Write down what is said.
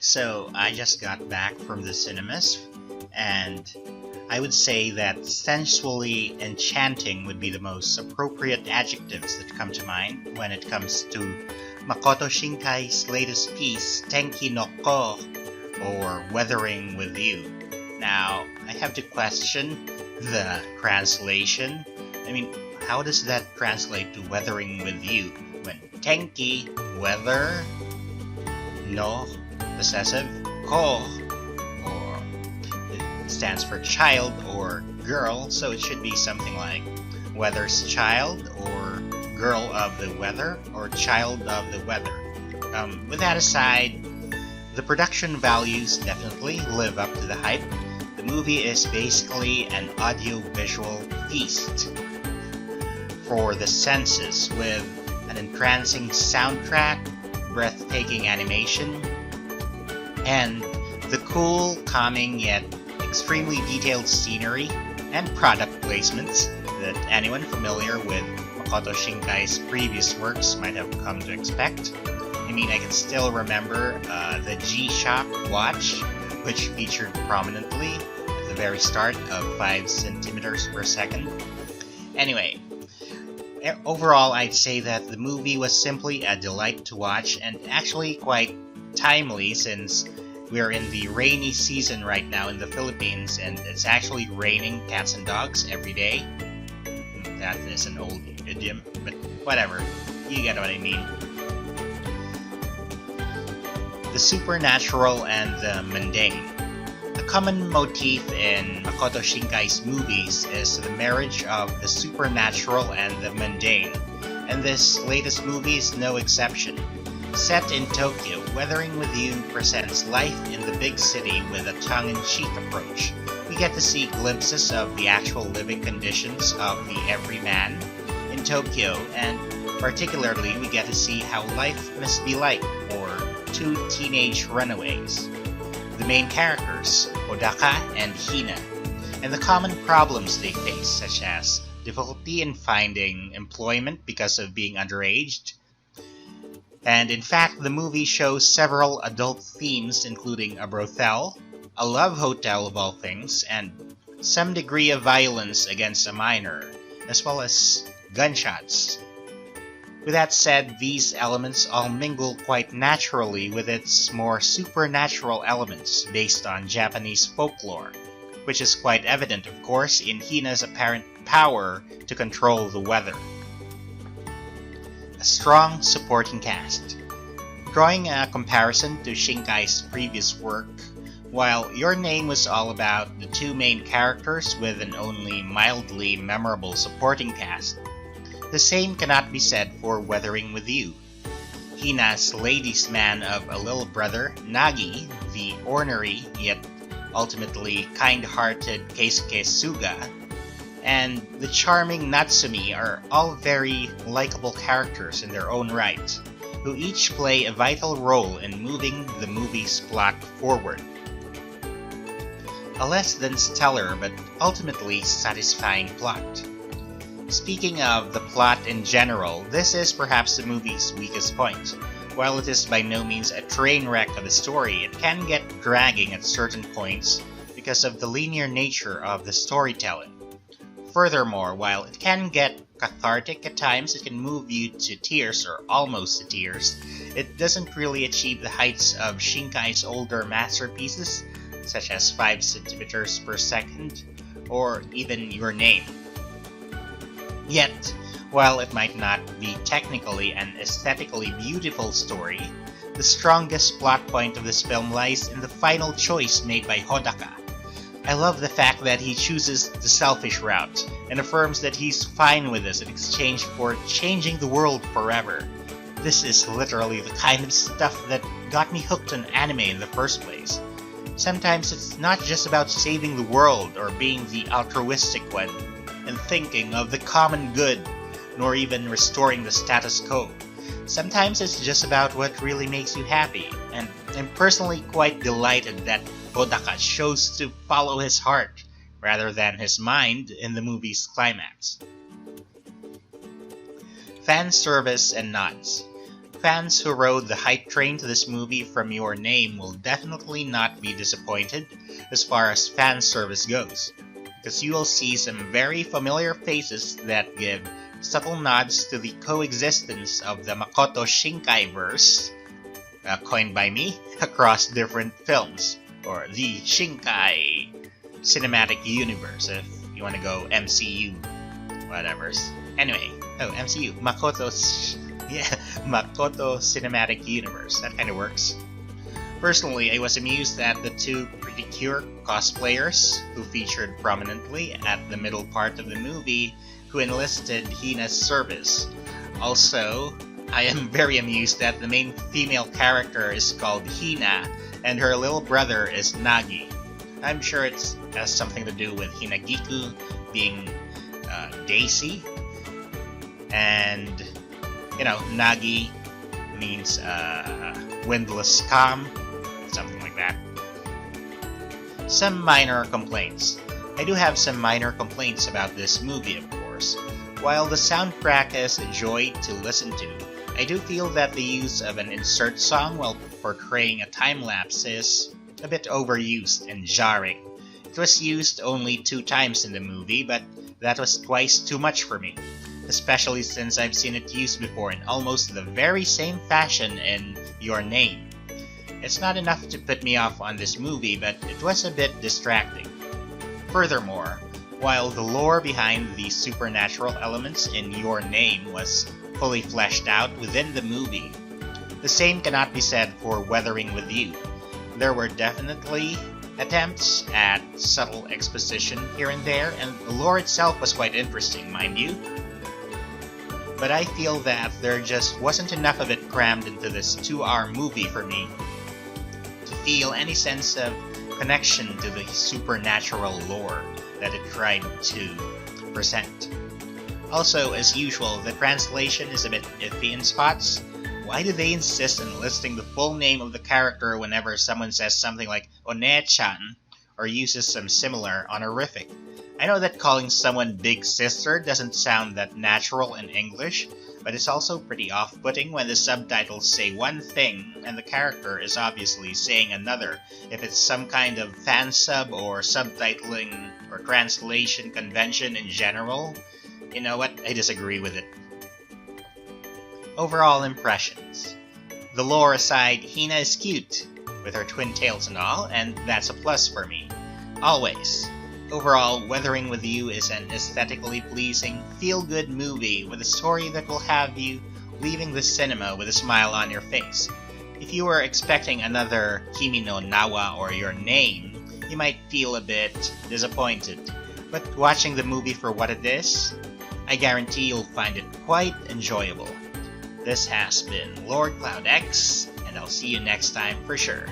So I just got back from the cinemas, and I would say that sensually enchanting would be the most appropriate adjectives that come to mind when it comes to Makoto Shinkai's latest piece, Tenki no Ko, or Weathering with You. Now, I have to question the translation. I mean, how does that translate to Weathering with You when Tenki, weather, no, possessive, ko, or it stands for child or girl, so it should be something like weather's child, or girl of the weather, or child of the weather. With that aside, the production values definitely live up to the hype. The movie is basically an audio-visual feast for the senses, with an entrancing soundtrack, breathtaking animation, and the cool, calming, yet extremely detailed scenery and product placements that anyone familiar with Makoto Shinkai's previous works might have come to expect. I mean, I can still remember the G-Shock watch, which featured prominently at the very start of 5 centimeters per second. Anyway, overall, I'd say that the movie was simply a delight to watch, and actually quite timely since we're in the rainy season right now in the Philippines, and it's actually raining cats and dogs every day. That is an old idiom, but whatever, you get what I mean. The supernatural and the mundane. A common motif in Makoto Shinkai's movies is the marriage of the supernatural and the mundane, and this latest movie is no exception. Set in Tokyo, Weathering with You presents life in the big city with a tongue-in-cheek approach. We get to see glimpses of the actual living conditions of the everyman in Tokyo, and particularly we get to see how life must be like for 2 teenage runaways. The main characters, Hodaka and Hina, and the common problems they face, such as difficulty in finding employment because of being underage. And in fact, the movie shows several adult themes, including a brothel, a love hotel of all things, and some degree of violence against a minor, as well as gunshots. With that said, these elements all mingle quite naturally with its more supernatural elements based on Japanese folklore, which is quite evident, of course, in Hina's apparent power to control the weather. A strong supporting cast. Drawing a comparison to Shinkai's previous work, while Your Name was all about the 2 main characters with an only mildly memorable supporting cast, the same cannot be said for Weathering with You. Hina's ladies' man of a little brother, Nagi, the ornery yet ultimately kind-hearted Keisuke Suga, and the charming Natsumi are all very likable characters in their own right, who each play a vital role in moving the movie's plot forward. A less than stellar but ultimately satisfying plot. Speaking of the plot in general, this is perhaps the movie's weakest point. While it is by no means a train wreck of a story, it can get dragging at certain points because of the linear nature of the storytelling. Furthermore, while it can get cathartic at times, it can move you to tears or almost to tears, it doesn't really achieve the heights of Shinkai's older masterpieces, such as 5 centimeters per second, or even Your Name. Yet, while it might not be technically and aesthetically beautiful story, the strongest plot point of this film lies in the final choice made by Hodaka. I love the fact that he chooses the selfish route and affirms that he's fine with this in exchange for changing the world forever. This is literally the kind of stuff that got me hooked on anime in the first place. Sometimes it's not just about saving the world or being the altruistic one and thinking of the common good, nor even restoring the status quo. Sometimes it's just about what really makes you happy, and I'm personally quite delighted that Hodaka chose to follow his heart rather than his mind in the movie's climax. Fan service and nods. Fans who rode the hype train to this movie from Your Name will definitely not be disappointed as far as fan service goes, because you will see some very familiar faces that give subtle nods to the coexistence of the Makoto Shinkai verse, coined by me, across different films, or the Shinkai cinematic universe, if you want to go MCU, whatever's. Anyway, MCU, Makoto cinematic universe, that kind of works. Personally, I was amused at the two Pretty Cure cosplayers who featured prominently at the middle part of the movie who enlisted Hina's service. Also, I am very amused that the main female character is called Hina and her little brother is Nagi. I'm sure it has something to do with Hinagiku being Daisy, and Nagi means windless calm, something like that. Some minor complaints. I do have some minor complaints about this movie, of course. While the soundtrack is a joy to listen to, I do feel that the use of an insert song while portraying a time-lapse is a bit overused and jarring. It was used only 2 times in the movie, but that was twice too much for me, especially since I've seen it used before in almost the very same fashion in Your Name. It's not enough to put me off on this movie, but it was a bit distracting. Furthermore, while the lore behind the supernatural elements in Your Name was fully fleshed out within the movie, the same cannot be said for Weathering with You. There were definitely attempts at subtle exposition here and there, and the lore itself was quite interesting, mind you. But I feel that there just wasn't enough of it crammed into this 2-hour movie for me to feel any sense of connection to the supernatural lore that it tried to present. Also, as usual, the translation is a bit iffy in spots. Why do they insist on listing the full name of the character whenever someone says something like One-chan or uses some similar honorific? I know that calling someone Big Sister doesn't sound that natural in English, but it's also pretty off-putting when the subtitles say one thing and the character is obviously saying another, if it's some kind of fan sub or subtitling or translation convention in general. You know what? I disagree with it. Overall impressions. The lore aside, Hina is cute, with her twin tails and all, and that's a plus for me. Always. Overall, Weathering with You is an aesthetically pleasing, feel-good movie with a story that will have you leaving the cinema with a smile on your face. If you were expecting another Kimi no Nawa or Your Name, you might feel a bit disappointed. But watching the movie for what it is, I guarantee you'll find it quite enjoyable. This has been Lord Cloud X, and I'll see you next time for sure.